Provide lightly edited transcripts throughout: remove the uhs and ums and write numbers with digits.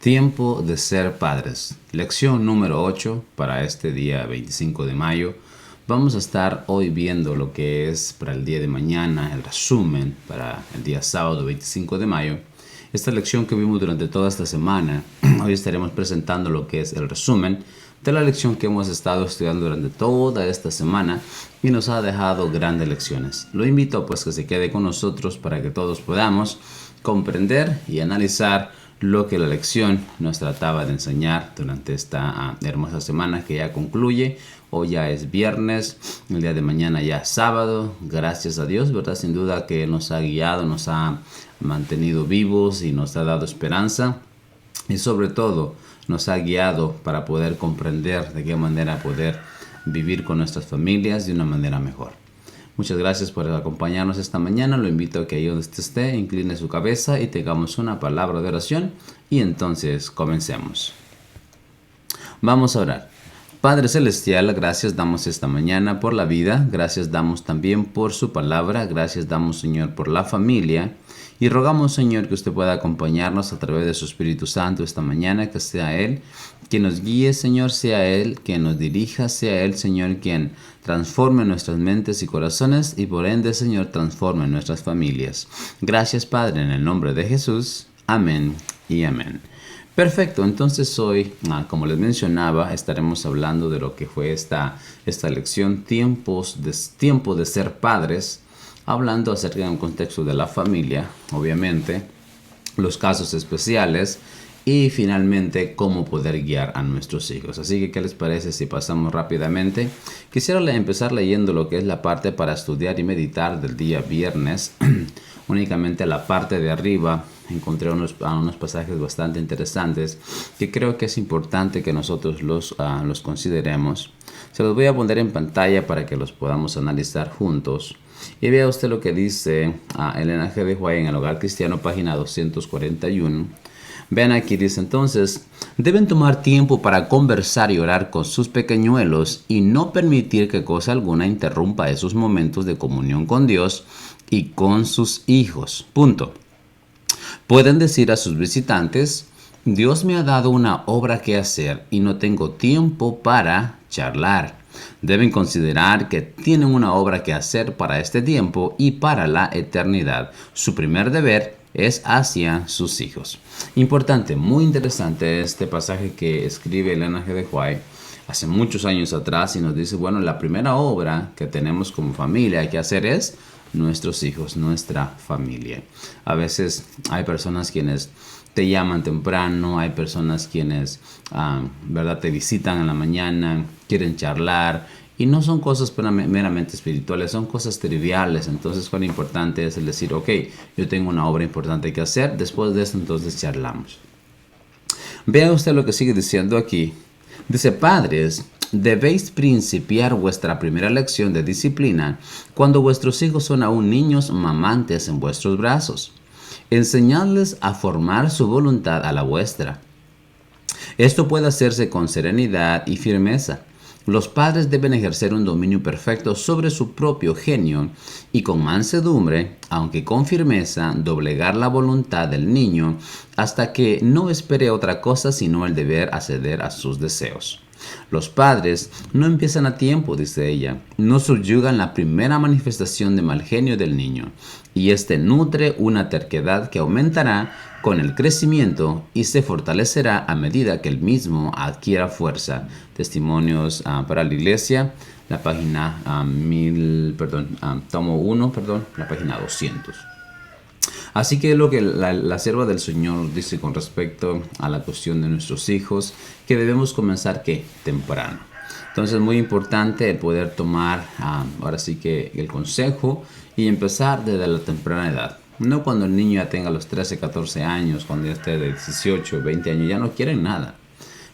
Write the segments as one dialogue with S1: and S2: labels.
S1: Tiempo de ser padres. Lección número 8 para este día 25 de mayo. Vamos a estar hoy viendo lo que es para el día de mañana, el resumen para el día sábado 25 de mayo. Esta lección que vimos durante toda esta semana, hoy estaremos presentando lo que es el resumen de la lección que hemos estado estudiando durante toda esta semana y nos ha dejado grandes lecciones. Lo invito pues que se quede con nosotros para que todos podamos comprender y analizar lo que la lección nos trataba de enseñar durante esta hermosa semana que ya concluye. Hoy ya es viernes, el día de mañana ya es sábado. Gracias a Dios, ¿verdad? Sin duda que nos ha guiado, nos ha mantenido vivos y nos ha dado esperanza. Y sobre todo nos ha guiado para poder comprender de qué manera poder vivir con nuestras familias de una manera mejor. Muchas gracias por acompañarnos esta mañana. Lo invito a que ahí donde usted esté, incline su cabeza y tengamos una palabra de oración. Y entonces comencemos. Vamos a orar. Padre Celestial, gracias damos esta mañana por la vida. Gracias damos también por su palabra. Gracias damos, Señor, por la familia. Y rogamos, Señor, que usted pueda acompañarnos a través de su Espíritu Santo esta mañana, que sea Él quien nos guíe, Señor, sea Él quien nos dirija, sea Él, Señor, quien transforme nuestras mentes y corazones y por ende, Señor, transforme nuestras familias. Gracias, Padre, en el nombre de Jesús. Amén y amén. Perfecto, entonces hoy, como les mencionaba, estaremos hablando de lo que fue esta lección, tiempo de ser padres, hablando acerca de un contexto de la familia, obviamente, los casos especiales y finalmente cómo poder guiar a nuestros hijos. Así que, ¿qué les parece si pasamos rápidamente? Quisiera empezar leyendo lo que es la parte para estudiar y meditar del día viernes. Únicamente la parte de arriba encontré unos pasajes bastante interesantes que creo que es importante que nosotros los consideremos. Se los voy a poner en pantalla para que los podamos analizar juntos. Y vea usted lo que dice Elena G. de White en El Hogar Cristiano, página 241. Vean aquí, dice entonces, deben tomar tiempo para conversar y orar con sus pequeñuelos y no permitir que cosa alguna interrumpa esos momentos de comunión con Dios y con sus hijos. Punto. Pueden decir a sus visitantes, Dios me ha dado una obra que hacer y no tengo tiempo para charlar. Deben considerar que tienen una obra que hacer para este tiempo y para la eternidad. Su primer deber es hacia sus hijos. Importante, muy interesante este pasaje que escribe Elena G. de White hace muchos años atrás y nos dice, bueno, la primera obra que tenemos como familia que hacer es nuestros hijos, nuestra familia. A veces hay personas quienes te llaman temprano, hay personas quienes, ¿verdad?, te visitan en la mañana, quieren charlar y no son cosas meramente espirituales, son cosas triviales. Entonces, cuán importante es el decir, ok, yo tengo una obra importante que hacer, después de esto entonces charlamos. Vea usted lo que sigue diciendo aquí. Dice, padres, debéis principiar vuestra primera lección de disciplina cuando vuestros hijos son aún niños mamantes en vuestros brazos. Enseñadles a formar su voluntad a la vuestra. Esto puede hacerse con serenidad y firmeza. Los padres deben ejercer un dominio perfecto sobre su propio genio y con mansedumbre, aunque con firmeza, doblegar la voluntad del niño hasta que no espere otra cosa sino el deber acceder a sus deseos. Los padres no empiezan a tiempo, dice ella, no subyugan la primera manifestación de mal genio del niño, y éste nutre una terquedad que aumentará con el crecimiento y se fortalecerá a medida que el mismo adquiera fuerza. Testimonios para la Iglesia, la página tomo 1, la página 200. Así que lo que la sierva del Señor dice con respecto a la cuestión de nuestros hijos, que debemos comenzar ¿qué? Temprano. Entonces es muy importante el poder tomar ahora sí que el consejo y empezar desde la temprana edad. No cuando el niño ya tenga los 13, 14 años, cuando ya esté de 18, 20 años, ya no quieren nada.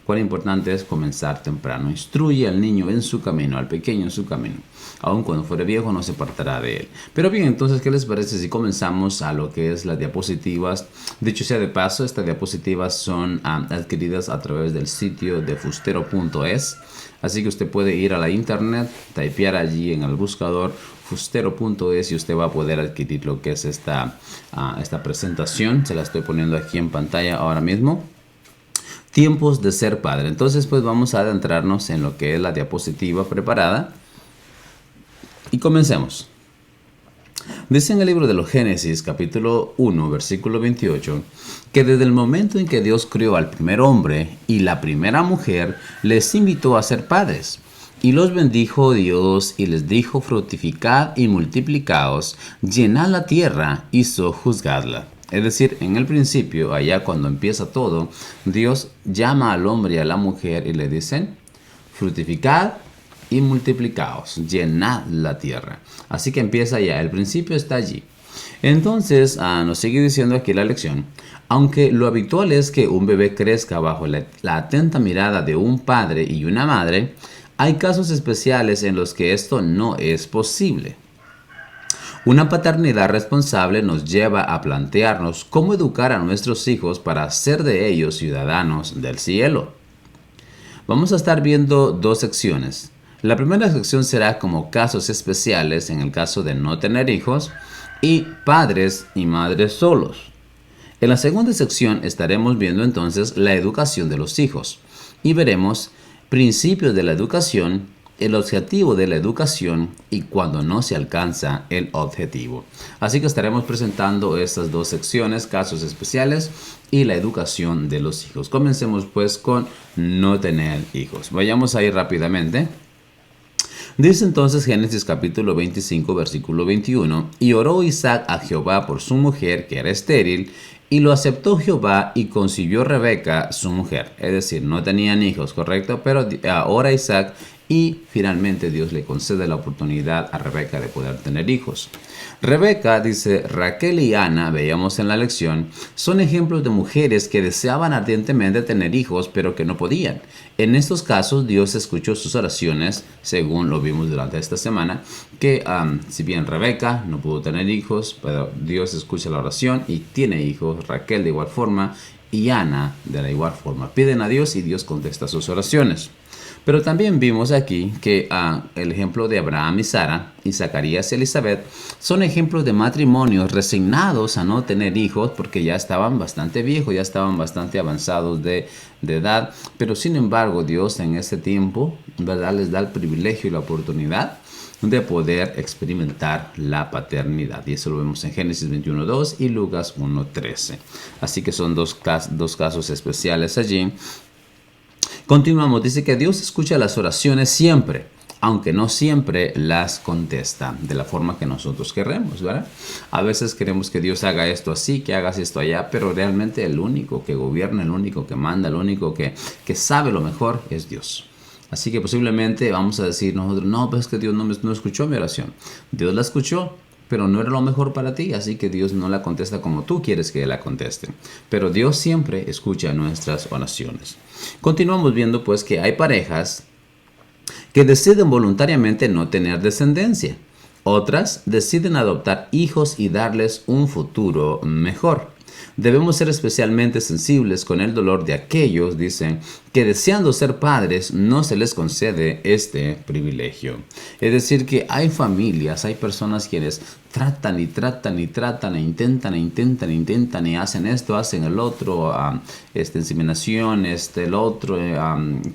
S1: Cuán importante es comenzar temprano. Instruye al niño en su camino, al pequeño en su camino. Aun cuando fuere viejo no se apartará de él. Pero bien, entonces, ¿qué les parece si comenzamos a lo que es las diapositivas? Dicho sea de paso, estas diapositivas son adquiridas a través del sitio de fustero.es. Así que usted puede ir a la internet, typear allí en el buscador fustero.es y usted va a poder adquirir lo que es esta presentación. Se la estoy poniendo aquí en pantalla ahora mismo. Tiempos de ser padre. Entonces, pues vamos a adentrarnos en lo que es la diapositiva preparada y comencemos. Dice en el libro de los Génesis, capítulo 1, versículo 28, que desde el momento en que Dios crió al primer hombre y la primera mujer, les invitó a ser padres. Y los bendijo Dios y les dijo: fructificad y multiplicaos, llenad la tierra y sojuzgadla. Es decir, en el principio, allá cuando empieza todo, Dios llama al hombre y a la mujer y le dicen: fructificad y multiplicaos, llenad la tierra. Así que empieza ya, el principio está allí. Entonces, nos sigue diciendo aquí la lección: aunque lo habitual es que un bebé crezca bajo la atenta mirada de un padre y una madre, hay casos especiales en los que esto no es posible. Una paternidad responsable nos lleva a plantearnos cómo educar a nuestros hijos para hacer de ellos ciudadanos del cielo. Vamos a estar viendo dos secciones. La primera sección será como casos especiales en el caso de no tener hijos y padres y madres solos. En la segunda sección estaremos viendo entonces la educación de los hijos y veremos principios de la educación, el objetivo de la educación y cuando no se alcanza el objetivo. Así que estaremos presentando estas dos secciones, casos especiales y la educación de los hijos. Comencemos pues con no tener hijos. Vayamos ahí rápidamente. Dice entonces Génesis capítulo 25 versículo 21: y oró Isaac a Jehová por su mujer que era estéril, y lo aceptó Jehová y concibió Rebeca su mujer. Es decir, no tenían hijos, ¿correcto? Pero ora Isaac y finalmente Dios le concede la oportunidad a Rebeca de poder tener hijos. Rebeca, dice Raquel y Ana, veíamos en la lección, son ejemplos de mujeres que deseaban ardientemente tener hijos pero que no podían. En estos casos Dios escuchó sus oraciones, según lo vimos durante esta semana, que si bien Rebeca no pudo tener hijos, pero Dios escucha la oración y tiene hijos. Raquel de igual forma y Ana de la igual forma. Piden a Dios y Dios contesta sus oraciones. Pero también vimos aquí que el ejemplo de Abraham y Sara y Zacarías y Elizabeth son ejemplos de matrimonios resignados a no tener hijos porque ya estaban bastante viejos, ya estaban bastante avanzados de edad. Pero sin embargo Dios en ese tiempo, ¿verdad?, les da el privilegio y la oportunidad de poder experimentar la paternidad. Y eso lo vemos en Génesis 21:2 y Lucas 1:13. Así que son dos casos especiales allí. Continuamos, dice que Dios escucha las oraciones siempre, aunque no siempre las contesta de la forma que nosotros queremos, ¿verdad? A veces queremos que Dios haga esto así, que hagas esto allá, pero realmente el único que gobierna, el único que manda, el único que sabe lo mejor es Dios. Así que posiblemente vamos a decir nosotros: no, pues es que Dios no escuchó mi oración. Dios la escuchó, pero no era lo mejor para ti, así que Dios no la contesta como tú quieres que la conteste. Pero Dios siempre escucha nuestras oraciones. Continuamos viendo pues que hay parejas que deciden voluntariamente no tener descendencia. Otras deciden adoptar hijos y darles un futuro mejor. Debemos ser especialmente sensibles con el dolor de aquellos, dicen, que deseando ser padres no se les concede este privilegio. Es decir, que hay familias, hay personas quienes tratan e intentan y hacen esto, hacen el otro, inseminación, el otro,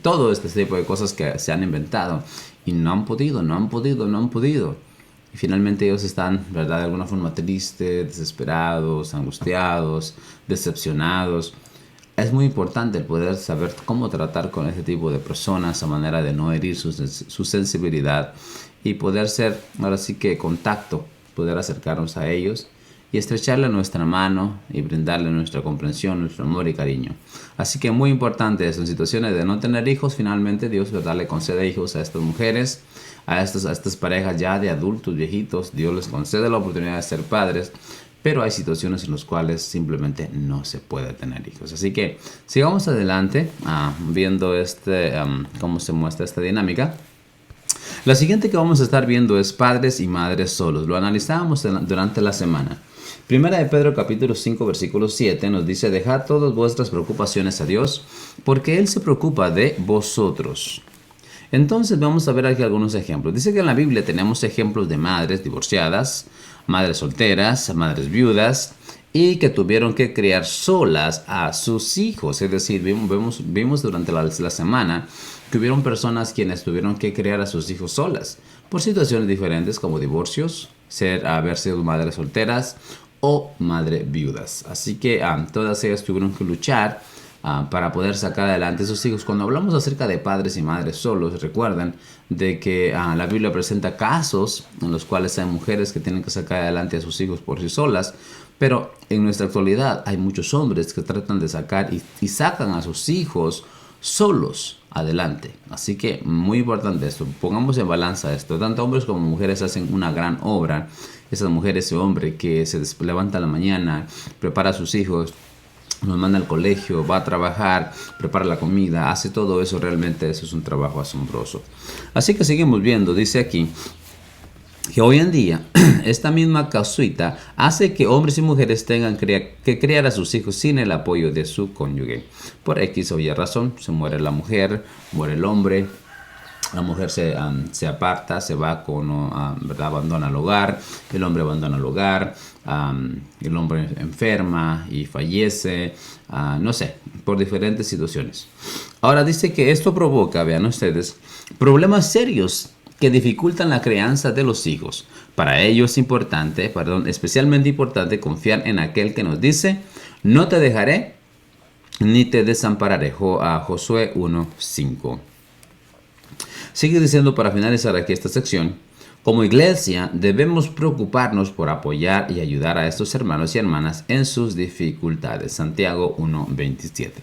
S1: todo este tipo de cosas que se han inventado y no han podido. Y finalmente ellos están, ¿verdad?, de alguna forma tristes, desesperados, angustiados, decepcionados. Es muy importante el poder saber cómo tratar con este tipo de personas a manera de no herir su sensibilidad y poder ser, ahora sí que contacto, poder acercarnos a ellos y estrecharle nuestra mano y brindarle nuestra comprensión, nuestro amor y cariño. Así que muy importante eso. En situaciones de no tener hijos, finalmente Dios, ¿verdad?, le concede hijos a estas mujeres, a estas parejas ya de adultos, viejitos. Dios les concede la oportunidad de ser padres, pero hay situaciones en las cuales simplemente no se puede tener hijos. Así que sigamos adelante viendo cómo se muestra esta dinámica. La siguiente que vamos a estar viendo es padres y madres solos. Lo analizábamos durante la semana. Primera de Pedro capítulo 5 versículo 7 nos dice: dejad todas vuestras preocupaciones a Dios, porque Él se preocupa de vosotros. Entonces vamos a ver aquí algunos ejemplos. Dice que en la Biblia tenemos ejemplos de madres divorciadas, madres solteras, madres viudas y que tuvieron que criar solas a sus hijos. Es decir, vimos durante la semana que hubieron personas quienes tuvieron que criar a sus hijos solas por situaciones diferentes como divorcios, haber sido madres solteras o madres viudas. Así que todas ellas tuvieron que luchar para poder sacar adelante a sus hijos. Cuando hablamos acerca de padres y madres solos, recuerden de que la Biblia presenta casos en los cuales hay mujeres que tienen que sacar adelante a sus hijos por sí solas, pero en nuestra actualidad hay muchos hombres que tratan de sacar y sacan a sus hijos solos adelante. Así que muy importante esto, pongamos en balanza esto. Tanto hombres como mujeres hacen una gran obra. Esas mujeres y hombres que se levanta a la mañana, prepara a sus hijos, nos manda al colegio, va a trabajar, prepara la comida, hace todo eso, realmente eso es un trabajo asombroso. Así que seguimos viendo, dice aquí que hoy en día esta misma casuita hace que hombres y mujeres tengan que criar a sus hijos sin el apoyo de su cónyuge. Por X o Y razón, se muere la mujer, muere el hombre. La mujer se aparta, se va ¿verdad? Abandona el hogar, el hombre abandona el hogar, el hombre enferma y fallece, no sé, por diferentes situaciones. Ahora dice que esto provoca, vean ustedes, problemas serios que dificultan la crianza de los hijos. Para ello es importante, especialmente importante confiar en aquel que nos dice, no te dejaré ni te desampararé. Josué 1:5. Sigue diciendo para finalizar aquí esta sección, como iglesia debemos preocuparnos por apoyar y ayudar a estos hermanos y hermanas en sus dificultades. Santiago 1:27.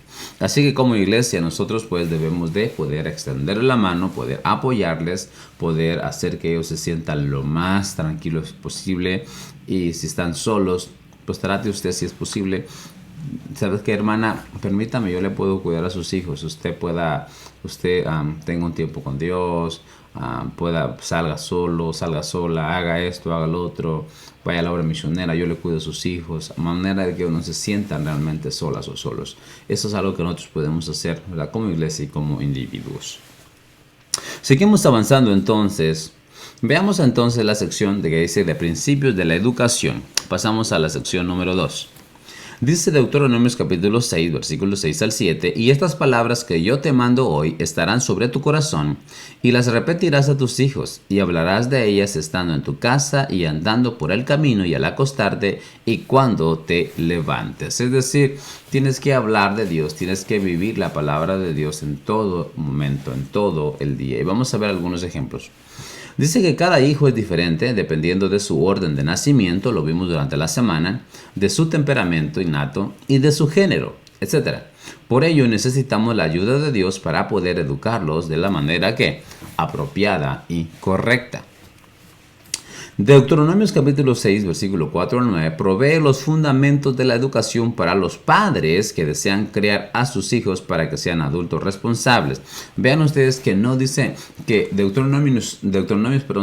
S1: Así que como iglesia nosotros pues debemos de poder extender la mano, poder apoyarles, poder hacer que ellos se sientan lo más tranquilos posible, y si están solos, pues trate usted si es posible. ¿Sabes qué, hermana? Permítame, yo le puedo cuidar a sus hijos. Usted tenga un tiempo con Dios, salga solo, salga sola, haga esto, haga lo otro, vaya a la obra misionera, yo le cuido a sus hijos, a manera de que no se sientan realmente solas o solos. Eso es algo que nosotros podemos hacer, ¿verdad? Como iglesia y como individuos. Seguimos avanzando entonces. Veamos entonces la sección que dice de principios de la educación. Pasamos a la sección número 2. Dice Deuteronomios capítulo 6, versículos 6 al 7, y estas palabras que yo te mando hoy estarán sobre tu corazón, y las repetirás a tus hijos, y hablarás de ellas estando en tu casa y andando por el camino y al acostarte y cuando te levantes. Es decir, tienes que hablar de Dios, tienes que vivir la palabra de Dios en todo momento, en todo el día. Y vamos a ver algunos ejemplos. Dice que cada hijo es diferente dependiendo de su orden de nacimiento, lo vimos durante la semana, de su temperamento innato y de su género, etc. Por ello necesitamos la ayuda de Dios para poder educarlos de la manera apropiada y correcta. Deuteronomios capítulo 6, versículo 4 al 9, provee los fundamentos de la educación para los padres que desean criar a sus hijos para que sean adultos responsables. Vean ustedes que no dice que Deuteronomios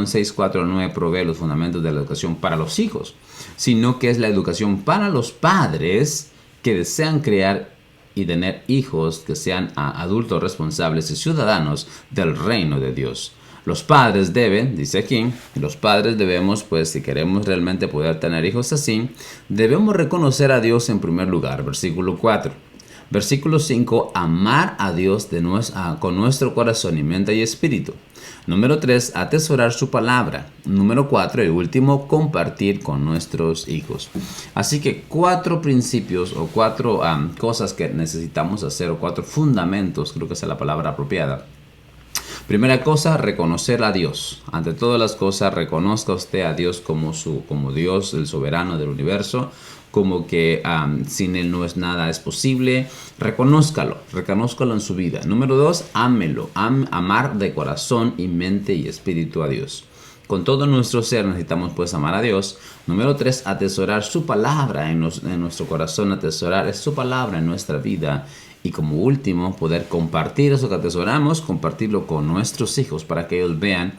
S1: 6, 4 al 9 provee los fundamentos de la educación para los hijos, sino que es la educación para los padres que desean criar y tener hijos que sean adultos responsables y ciudadanos del reino de Dios. Los padres deben, dice aquí, los padres debemos, pues si queremos realmente poder tener hijos así, debemos reconocer a Dios en primer lugar, versículo 4. Versículo 5, amar a Dios con nuestro corazón y mente y espíritu. Número 3, atesorar su palabra. Número 4 y último, compartir con nuestros hijos. Así que 4 principios o 4 cosas que necesitamos hacer, o 4 fundamentos, creo que esa es la palabra apropiada. Primera cosa, reconocer a Dios. Ante todas las cosas, reconozca usted a Dios como Dios, el soberano del universo, como que sin Él no es nada es posible. Reconózcalo en su vida. Número 2, ámelo. Amar de corazón y mente y espíritu a Dios. Con todo nuestro ser necesitamos pues amar a Dios. Número 3, atesorar su palabra en nuestro corazón. Atesorar su palabra en nuestra vida. Y como último, poder compartir eso que atesoramos, compartirlo con nuestros hijos para que ellos vean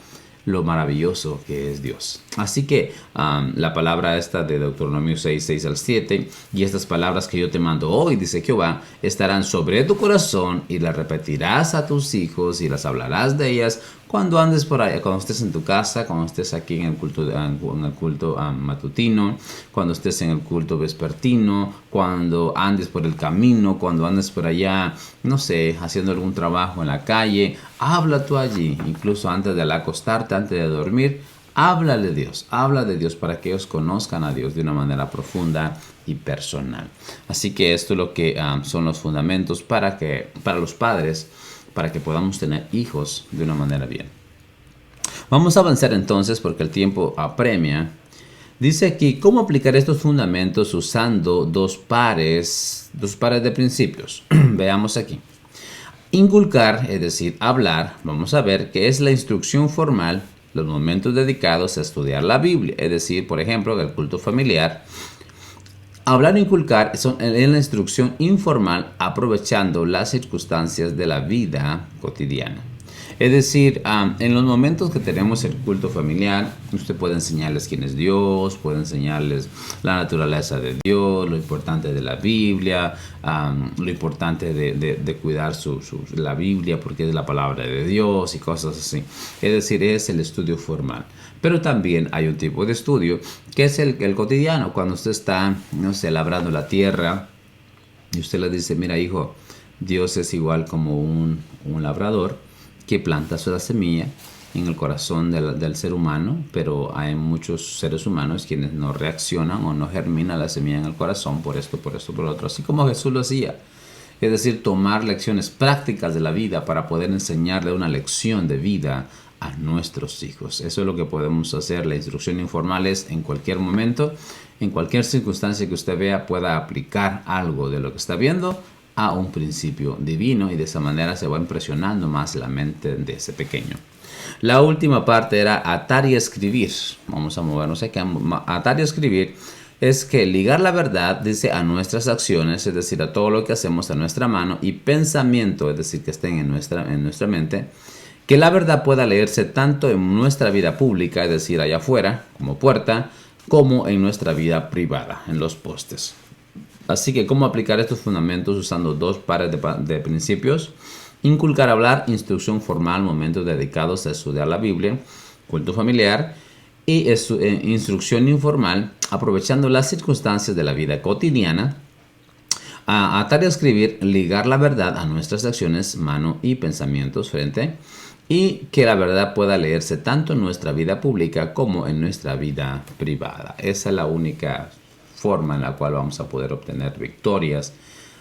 S1: lo maravilloso que es Dios. Así que la palabra esta de Deuteronomio 6, 6 al 7, y estas palabras que yo te mando hoy, dice Jehová, estarán sobre tu corazón y las repetirás a tus hijos y las hablarás de ellas Cuando andes por ahí, cuando estés en tu casa, cuando estés aquí en el culto matutino, cuando estés en el culto vespertino, cuando andes por el camino, cuando andes por allá, no sé, haciendo algún trabajo en la calle, habla tú allí, incluso antes de acostarte, antes de dormir. Habla de Dios para que ellos conozcan a Dios de una manera profunda y personal. Así que esto es lo que son los fundamentos para los padres, para que podamos tener hijos de una manera bien. Vamos a avanzar entonces porque el tiempo apremia. Dice aquí, ¿cómo aplicar estos fundamentos usando dos pares de principios? Veamos aquí. Inculcar, es decir, hablar, vamos a ver que es la instrucción formal, los momentos dedicados a estudiar la Biblia, es decir, por ejemplo, el culto familiar. Hablar o inculcar son en la instrucción informal aprovechando las circunstancias de la vida cotidiana. Es decir, en los momentos que tenemos el culto familiar, usted puede enseñarles quién es Dios, puede enseñarles la naturaleza de Dios, lo importante de la Biblia, lo importante de cuidar la Biblia porque es la palabra de Dios y cosas así. Es decir, es el estudio formal. Pero también hay un tipo de estudio que es el cotidiano, cuando usted está, no sé, labrando la tierra y usted le dice, mira hijo, Dios es igual como un labrador que planta su semilla en el corazón del ser humano, pero hay muchos seres humanos quienes no reaccionan o no germinan la semilla en el corazón por esto, por lo otro, así como Jesús lo hacía. Es decir, tomar lecciones prácticas de la vida para poder enseñarle una lección de vida a nuestros hijos. Eso es lo que podemos hacer. La instrucción informal es en cualquier momento, en cualquier circunstancia que usted vea, pueda aplicar algo de lo que está viendo a un principio divino y de esa manera se va impresionando más la mente de ese pequeño. La última parte era atar y escribir. Vamos a movernos aquí. Atar y escribir es que ligar la verdad, dice, a nuestras acciones, es decir, a todo lo que hacemos a nuestra mano y pensamiento, es decir, que estén en nuestra mente, que la verdad pueda leerse tanto en nuestra vida pública, es decir, allá afuera, como puerta, como en nuestra vida privada, en los postes. Así que, ¿cómo aplicar estos fundamentos usando dos pares de principios? Inculcar hablar, instrucción formal, momentos dedicados a estudiar la Biblia, culto familiar y instrucción informal, aprovechando las circunstancias de la vida cotidiana. Atar y escribir, ligar la verdad a nuestras acciones, mano y pensamientos frente, y que la verdad pueda leerse tanto en nuestra vida pública como en nuestra vida privada. Esa es la única forma en la cual vamos a poder obtener victorias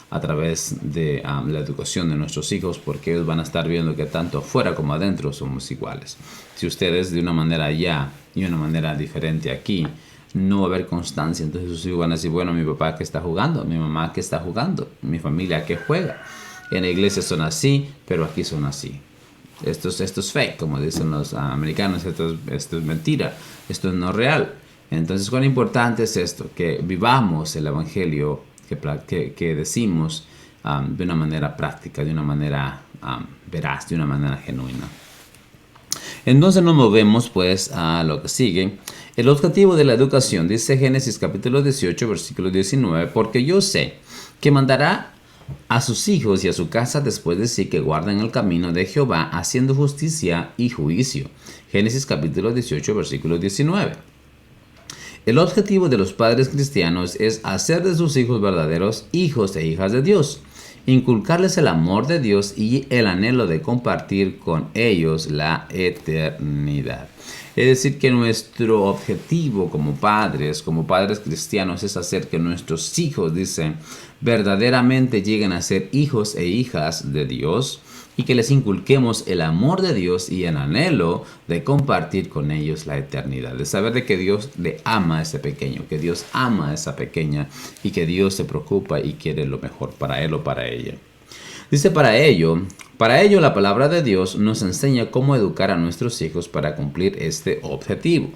S1: a través de la educación de nuestros hijos, porque ellos van a estar viendo que tanto afuera como adentro somos iguales. Si ustedes de una manera allá y una manera diferente aquí, no va a haber constancia. Entonces sus hijos van a decir, bueno, mi papá que está jugando, mi mamá que está jugando, mi familia que juega. En la iglesia son así, pero aquí son así. Esto es fake, como dicen los americanos, esto es mentira, esto es no real. Entonces, cuán importante es esto, que vivamos el evangelio que decimos de una manera práctica, de una manera veraz, de una manera genuina. Entonces nos movemos pues a lo que sigue. El objetivo de la educación, dice Génesis capítulo 18, versículo 19, porque yo sé que mandará a sus hijos y a su casa después de sí que guarden el camino de Jehová, haciendo justicia y juicio. Génesis capítulo 18, versículo 19. El objetivo de los padres cristianos es hacer de sus hijos verdaderos hijos e hijas de Dios, inculcarles el amor de Dios y el anhelo de compartir con ellos la eternidad. Es decir, que nuestro objetivo como padres cristianos es hacer que nuestros hijos, dicen, verdaderamente lleguen a ser hijos e hijas de Dios y que les inculquemos el amor de Dios y el anhelo de compartir con ellos la eternidad, de saber de que Dios le ama a ese pequeño, que Dios ama a esa pequeña y que Dios se preocupa y quiere lo mejor para él o para ella. Dice, para ello la palabra de Dios nos enseña cómo educar a nuestros hijos para cumplir este objetivo.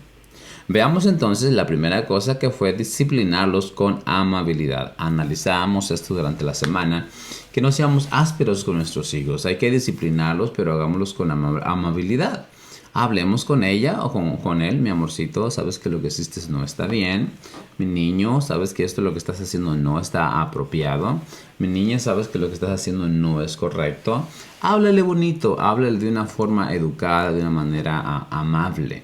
S1: Veamos entonces la primera cosa, que fue disciplinarlos con amabilidad. Analizamos esto durante la semana, que no seamos ásperos con nuestros hijos. Hay que disciplinarlos, pero hagámoslos con amabilidad. hablemos con ella o con él, mi amorcito, sabes que lo que hiciste no está bien. Mi niño, sabes que esto lo que estás haciendo no está apropiado. Mi niña, sabes que lo que estás haciendo no es correcto. Háblale bonito, háblale de una forma educada, de una manera amable.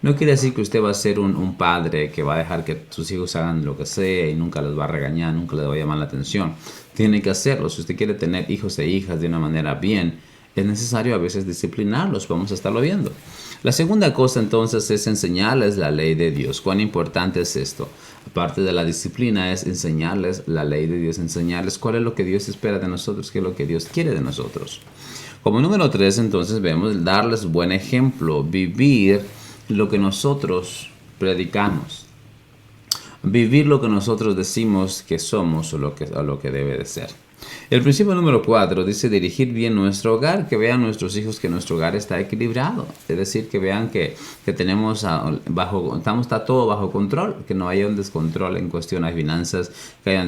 S1: No quiere decir que usted va a ser un padre que va a dejar que sus hijos hagan lo que sea y nunca les va a regañar, nunca les va a llamar la atención. Tiene que hacerlo. Si usted quiere tener hijos e hijas de una manera bien, es necesario a veces disciplinarlos. Vamos a estarlo viendo. La segunda cosa entonces es enseñarles la ley de Dios. ¿Cuán importante es esto? Aparte de la disciplina es enseñarles la ley de Dios, enseñarles cuál es lo que Dios espera de nosotros, qué es lo que Dios quiere de nosotros. Como número 3 entonces vemos darles buen ejemplo, vivir lo que nosotros predicamos, vivir lo que nosotros decimos que somos o lo que debe de ser. El principio número 4 dice dirigir bien nuestro hogar, que vean nuestros hijos que nuestro hogar está equilibrado, es decir, que vean que tenemos está todo bajo control, que no haya un descontrol en cuestión a finanzas, que haya un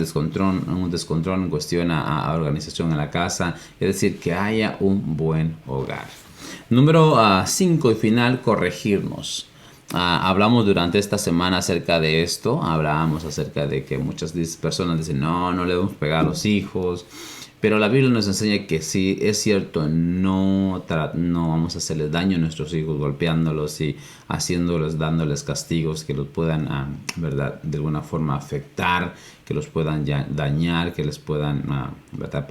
S1: descontrol en cuestión a organización en la casa, es decir, que haya un buen hogar. Número 5 y final, corregirnos. Hablamos durante esta semana acerca de esto. Hablábamos acerca de que muchas personas dicen, no le debemos pegar a los hijos. Pero la Biblia nos enseña que sí, es cierto, no vamos a hacerles daño a nuestros hijos golpeándolos y dándoles castigos que los puedan, ¿verdad?, de alguna forma afectar, que los puedan dañar, que les puedan, ¿verdad?,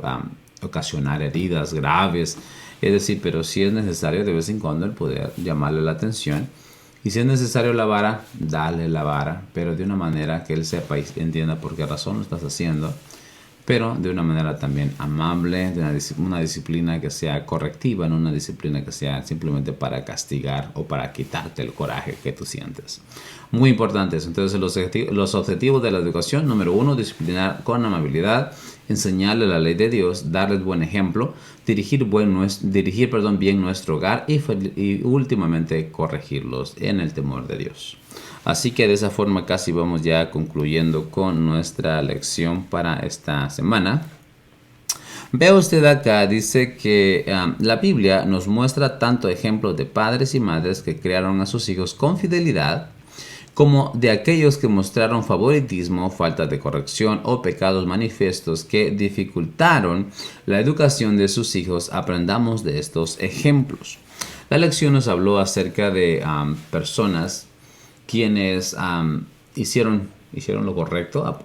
S1: ocasionar heridas graves. Es decir, pero sí es necesario de vez en cuando el poder llamarle la atención. Y si es necesario la vara, dale la vara, pero de una manera que él sepa y entienda por qué razón lo estás haciendo, pero de una manera también amable, de una disciplina que sea correctiva, no una disciplina que sea simplemente para castigar o para quitarte el coraje que tú sientes. Muy importante eso. Entonces los objetivos de la educación: número 1, disciplinar con amabilidad, enseñarle la ley de Dios, darles buen ejemplo, dirigir bien nuestro hogar y últimamente corregirlos en el temor de Dios. Así que de esa forma casi vamos ya concluyendo con nuestra lección para esta semana. Ve usted acá, dice que la Biblia nos muestra tanto ejemplos de padres y madres que criaron a sus hijos con fidelidad, como de aquellos que mostraron favoritismo, falta de corrección o pecados manifiestos que dificultaron la educación de sus hijos. Aprendamos de estos ejemplos. La lección nos habló acerca de personas quienes hicieron lo correcto,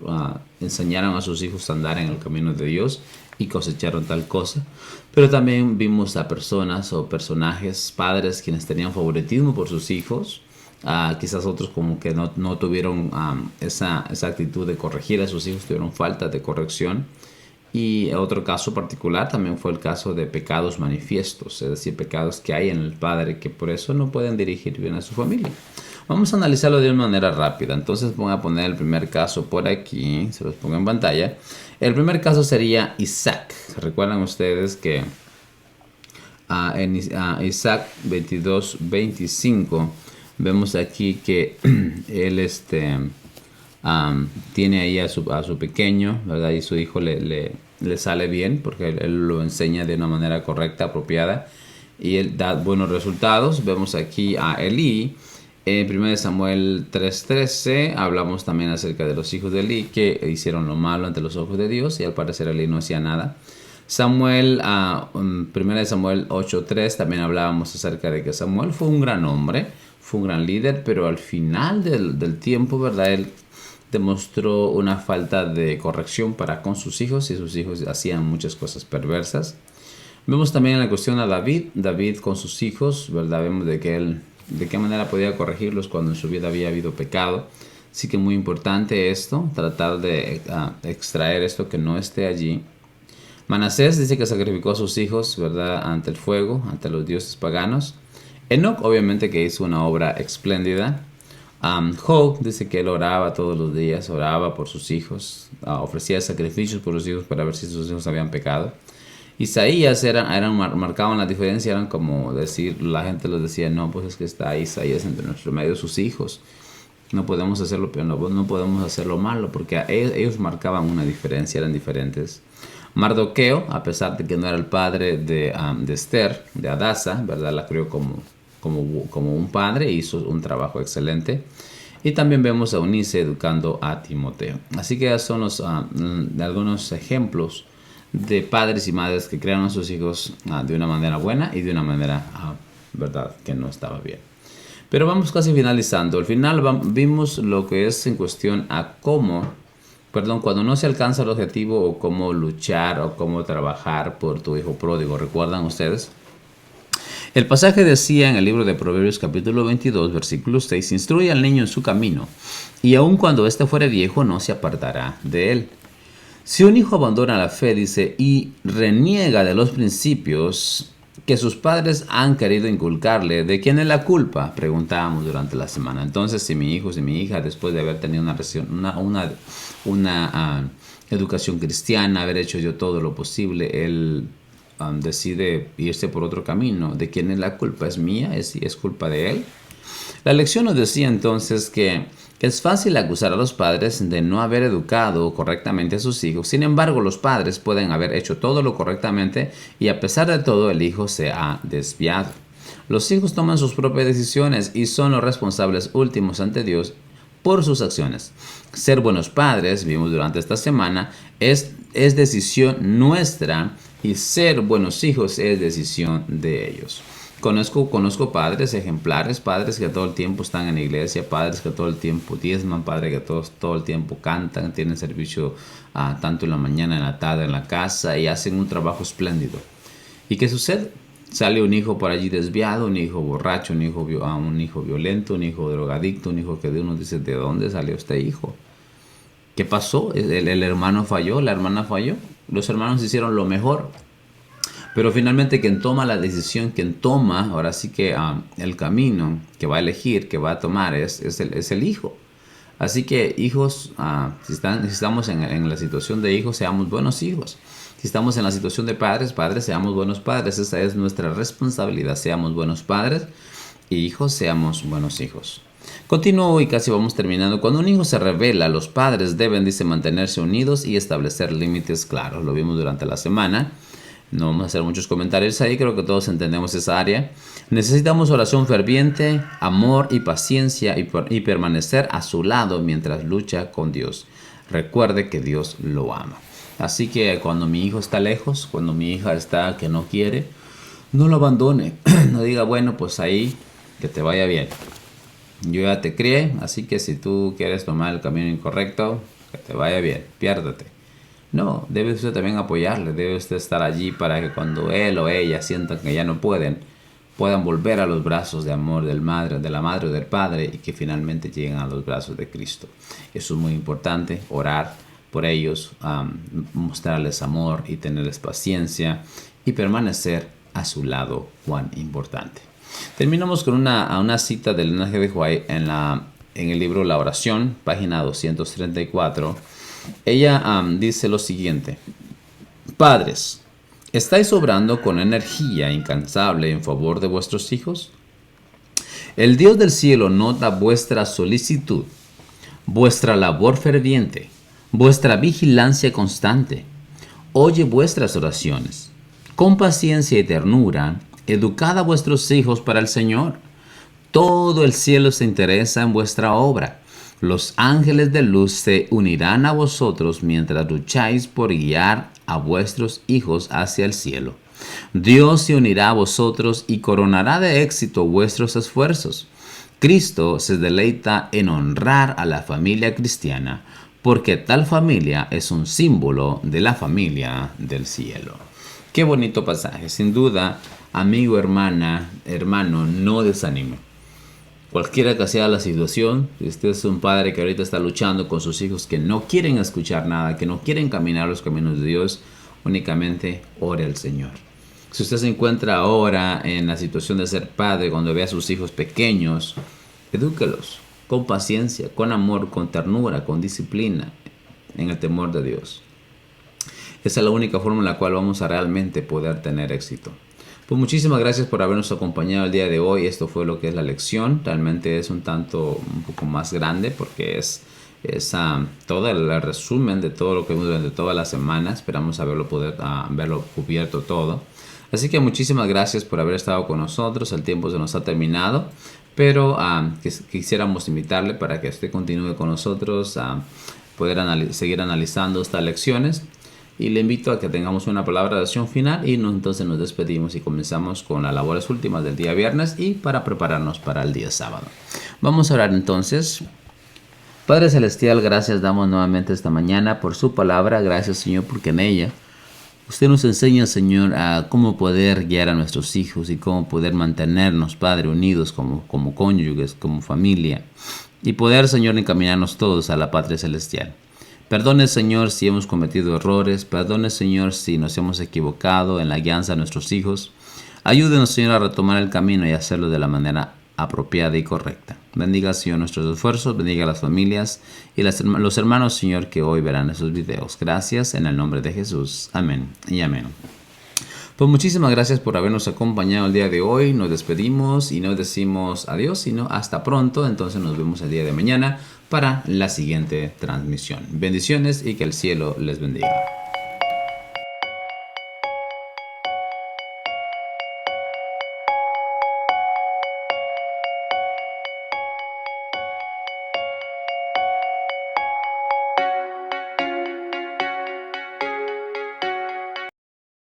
S1: enseñaron a sus hijos a andar en el camino de Dios y cosecharon tal cosa. Pero también vimos a personas o personajes, padres, quienes tenían favoritismo por sus hijos. Quizás otros como que no tuvieron esa actitud de corregir a sus hijos, tuvieron falta de corrección. Y otro caso particular también fue el caso de pecados manifiestos, es decir, pecados que hay en el padre que por eso no pueden dirigir bien a su familia. Vamos a analizarlo de una manera rápida. Entonces voy a poner el primer caso por aquí, se los pongo en pantalla. El primer caso sería Isaac. Recuerdan ustedes que en Isaac 22:25 vemos aquí que él tiene ahí a su pequeño, ¿verdad? Y su hijo le sale bien porque él lo enseña de una manera correcta, apropiada, y él da buenos resultados. Vemos aquí a Elí. En 1 Samuel 3:13 hablamos también acerca de los hijos de Elí que hicieron lo malo ante los ojos de Dios y al parecer Elí no hacía nada. 1 Samuel 8:3 también hablábamos acerca de que Samuel fue un gran hombre, fue un gran líder, pero al final del tiempo, ¿verdad?, él demostró una falta de corrección para con sus hijos y sus hijos hacían muchas cosas perversas. Vemos también en la cuestión a David con sus hijos, ¿verdad? Vemos de qué manera podía corregirlos cuando en su vida había habido pecado. Así que muy importante esto, tratar de extraer esto que no esté allí. Manasés dice que sacrificó a sus hijos, ¿verdad?, ante el fuego, ante los dioses paganos. Enoch obviamente que hizo una obra espléndida. Job dice que él oraba todos los días, oraba por sus hijos, ofrecía sacrificios por los hijos para ver si sus hijos habían pecado. Isaías marcaban la diferencia, eran como decir, la gente les decía, no, pues es que está Isaías entre nuestro medio, sus hijos. No podemos hacerlo, pero no podemos hacerlo malo, porque ellos marcaban una diferencia, eran diferentes. Mardoqueo, a pesar de que no era el padre de Esther, de Adasa, ¿verdad?, la crió como como un padre, hizo un trabajo excelente. Y también vemos a Eunice educando a Timoteo. Así que son algunos ejemplos de padres y madres que crearon a sus hijos de una manera buena y de una manera, verdad, que no estaba bien. Pero vamos casi finalizando. Al final vimos lo que es en cuestión a cuando no se alcanza el objetivo, o cómo luchar o cómo trabajar por tu hijo pródigo. ¿Recuerdan ustedes? El pasaje decía en el libro de Proverbios capítulo 22, versículo 6, instruye al niño en su camino, y aun cuando éste fuere viejo no se apartará de él. Si un hijo abandona la fe, dice, y reniega de los principios que sus padres han querido inculcarle, ¿de quién es la culpa? Preguntábamos durante la semana. Entonces, si mi hijo, si mi hija, después de haber tenido una educación cristiana, haber hecho yo todo lo posible, él decide irse por otro camino, ¿de quién es la culpa? ¿Es mía? ¿Es culpa de él? La lección nos decía entonces que es fácil acusar a los padres de no haber educado correctamente a sus hijos. Sin embargo, los padres pueden haber hecho todo lo correctamente y a pesar de todo el hijo se ha desviado. Los hijos toman sus propias decisiones y son los responsables últimos ante Dios por sus acciones. Ser buenos padres, vimos durante esta semana, es decisión nuestra, y ser buenos hijos es decisión de ellos. Conozco padres ejemplares, padres que todo el tiempo están en la iglesia, padres que todo el tiempo diezman, padres que todo el tiempo cantan, tienen servicio tanto en la mañana, en la tarde, en la casa, y hacen un trabajo espléndido. ¿Y qué sucede? Sale un hijo por allí desviado, un hijo borracho, un hijo violento, un hijo drogadicto, un hijo que de uno dice, ¿de dónde salió este hijo? ¿Qué pasó? ¿El hermano falló? ¿La hermana falló? Los hermanos hicieron lo mejor. Pero finalmente quien toma la decisión, quien toma ahora sí que el camino que va a elegir, que va a tomar, es el hijo. Así que hijos, si estamos en la situación de hijos, seamos buenos hijos. Si estamos en la situación de padres, seamos buenos padres. Esa es nuestra responsabilidad. Seamos buenos padres y hijos, seamos buenos hijos. Continúo y casi vamos terminando. Cuando un hijo se rebela, los padres deben, dice, mantenerse unidos y establecer límites claros. Lo vimos durante la semana. No vamos a hacer muchos comentarios ahí, creo que todos entendemos esa área. Necesitamos oración ferviente, amor y paciencia y permanecer a su lado mientras lucha con Dios. Recuerde que Dios lo ama. Así que cuando mi hijo está lejos, cuando mi hija está que no quiere, no lo abandone. No diga, bueno, pues ahí que te vaya bien. Yo ya te crié, así que si tú quieres tomar el camino incorrecto, que te vaya bien, piérdete. No, debe usted también apoyarle, debe usted estar allí para que cuando él o ella sientan que ya no puedan volver a los brazos de amor de la madre o del padre, y que finalmente lleguen a los brazos de Cristo. Eso es muy importante, orar por ellos, mostrarles amor y tenerles paciencia y permanecer a su lado, cuán importante. Terminamos con una cita del Elena G. White en el libro La Oración, página 234. Ella dice lo siguiente: Padres, ¿estáis obrando con energía incansable en favor de vuestros hijos? El Dios del cielo nota vuestra solicitud, vuestra labor ferviente, vuestra vigilancia constante. Oye vuestras oraciones. Con paciencia y ternura, educad a vuestros hijos para el Señor. Todo el cielo se interesa en vuestra obra. Los ángeles de luz se unirán a vosotros mientras lucháis por guiar a vuestros hijos hacia el cielo. Dios se unirá a vosotros y coronará de éxito vuestros esfuerzos. Cristo se deleita en honrar a la familia cristiana, porque tal familia es un símbolo de la familia del cielo. Qué bonito pasaje. Sin duda, amigo, hermano, no desanime. Cualquiera que sea la situación, si usted es un padre que ahorita está luchando con sus hijos que no quieren escuchar nada, que no quieren caminar los caminos de Dios, únicamente ore al Señor. Si usted se encuentra ahora en la situación de ser padre, cuando ve a sus hijos pequeños, edúquelos con paciencia, con amor, con ternura, con disciplina, en el temor de Dios. Esa es la única forma en la cual vamos a realmente poder tener éxito. Pues muchísimas gracias por habernos acompañado el día de hoy. Esto fue lo que es la lección. Realmente es un poco más grande porque es todo el resumen de todo lo que vimos durante toda la semana. Esperamos verlo cubierto todo. Así que muchísimas gracias por haber estado con nosotros. El tiempo se nos ha terminado, pero quisiéramos invitarle para que usted continúe con nosotros a poder seguir analizando estas lecciones. Y le invito a que tengamos una palabra de oración final y entonces nos despedimos y comenzamos con las labores últimas del día viernes y para prepararnos para el día sábado. Vamos a orar entonces. Padre Celestial, gracias damos nuevamente esta mañana por su palabra. Gracias, Señor, porque en ella usted nos enseña, Señor, a cómo poder guiar a nuestros hijos y cómo poder mantenernos, Padre, unidos como cónyuges, como familia, y poder, Señor, encaminarnos todos a la patria celestial. Perdone, Señor, si hemos cometido errores. Perdone, Señor, si nos hemos equivocado en la guianza de nuestros hijos. Ayúdenos, Señor, a retomar el camino y hacerlo de la manera apropiada y correcta. Bendiga, Señor, nuestros esfuerzos. Bendiga a las familias y los hermanos, Señor, que hoy verán esos videos. Gracias en el nombre de Jesús. Amén y amén. Pues muchísimas gracias por habernos acompañado el día de hoy. Nos despedimos y no decimos adiós, sino hasta pronto. Entonces nos vemos el día de mañana para la siguiente transmisión. Bendiciones y que el cielo les bendiga.